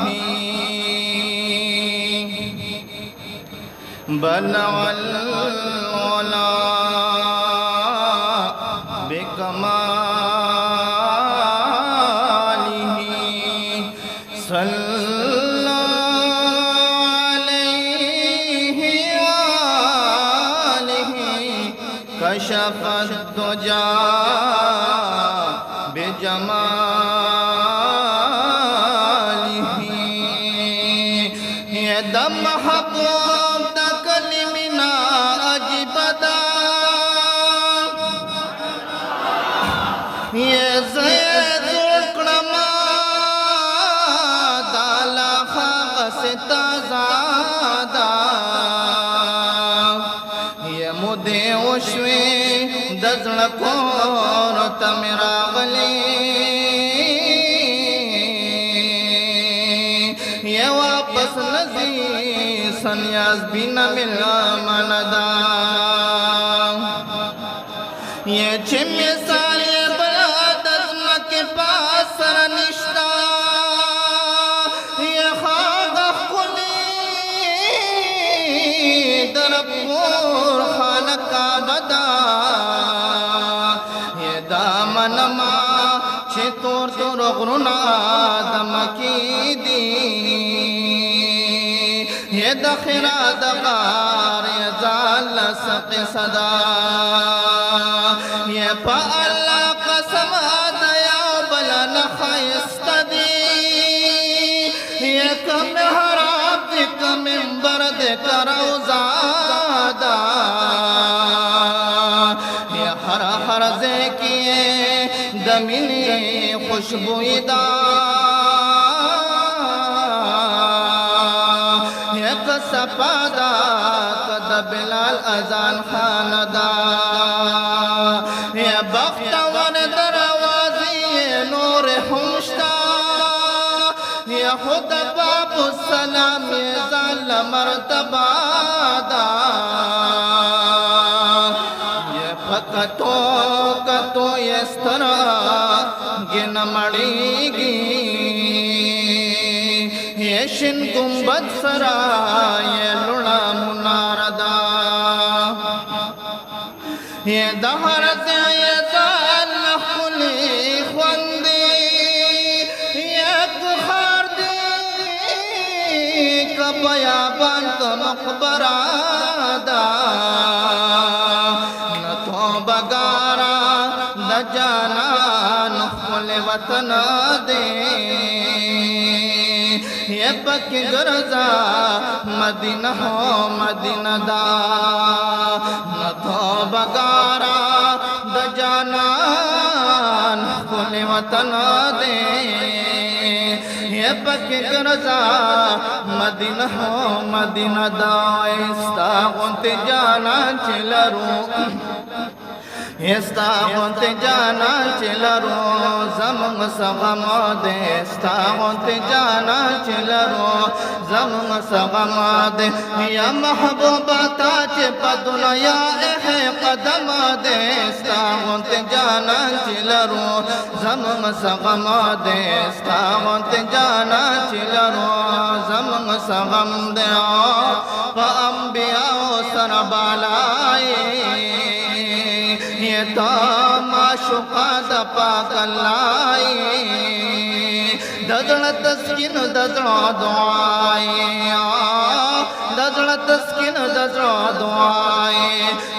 बिकमालिही बनअल उला बिकमालिही कशफ़द्दुजा बिजमालिही ये दम महबूब तकलिमिना अजबदा ये ज़ुल्क़रमा दाला ख़ाक़सिताज़ादा ये मुदे उश्वे दज़ल कोर तमेरा गली ये वापस नज़ी सन्यास बिना मिला मनदा ये छिम्मे सारे बलाद के पास सरनिश्ता ये खागा खुली दरपुर खान का बदा ये दामन मा छे तोर तोर गुरुना दमकी दी ये दखिरा दगार ये जाल सक सदा ये पा अल्लाह कसम दया बला नखयस्तदी ये कम हराब दे कम बरद करौ ज़ादा ये हर हर जे किए दमिनी खुशबूदा ये कसपादा कद बिलाल अजान खानदा ये बख्तवर दरवाज़ी नूर हुश्ता ये खुद बाबु सलाम ये ज़ाल मर्तबादा ये फकतो कतो ये स्तरा गिन मड़ीगी ये शिन गुंबद सरा ये लुड़ा मुनारदा ये दहर से ये ज़ाल खुली ख्वंदी ये कुखार दी कबयाबान का मकबरादा न तो बगारा द जाना नुखल वतन दे ये पक गरजा मदीना हो मदीना दा न तो बगारा द जाना नुखल वतन दे ये पक गरजा मदीना हो मदीना दा इस्तागुत जाना चिलरू इस्तागुत जाना चिलरू ज़मंग सगम दे इस्तागुत जाना चिलरू ज़मंग सगम दे या महबूबा ताज पदुनिया है कदम दे इस्तागुत जाना चिलरू ज़मंग सगम दे इस्तागुत जाना चिलरू ज़मंग सगम दे अंबिया सरबालाए ये तो माशुका दपा कलाई दजल तस्किन दजल दुआए दजल तस्किन दजल दुआए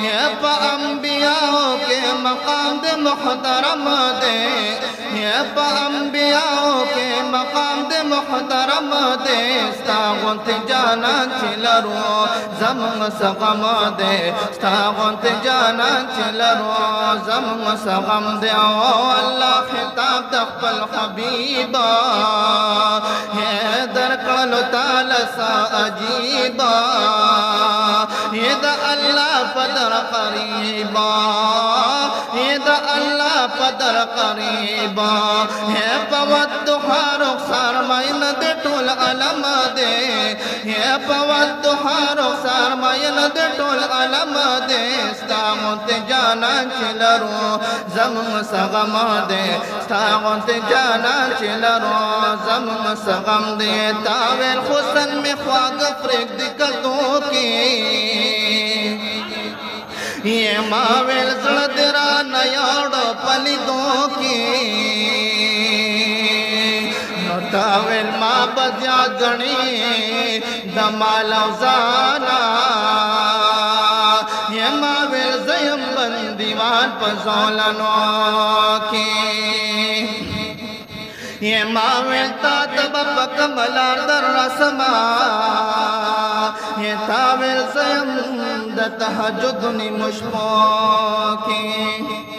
ये पा अंबियाओं के मकाम दे मुहतरम दे ये पा अंबियाओं के मकाम दे मुहतरम दे इस्तागुत जाना चिलरू ज़मंग सगम दे इस्तागुत जाना चिलरू ज़मंग सगम दे अल्लाह खिताब तक़बल हबीबा ये दरकल ताल सा अजीबा ये द अल्लाह पदर करीबा ये द अल्लाह पदर करीबा ये पवद्दु हारुख सरमाइन दे टोल अलम दे ये पवद्दु हारुख सरमाइन दे टोल अलम दे غنت جانا چلرو زمم سغم دے ستا غنت جانا چلرو زمم سغم دے تاویل حسن میں خواگ فریق دکتو کی یہ ماویل زردرا نیاڑ پلیدوں کی نتاویل ما بدیا گنی دمال اوزانا یہ ماویل زیم بندیوان پزولنو کی یہ ماویل تا تبب کملار در رسما یہ تاویل زیم د تهجد نی مشپو کی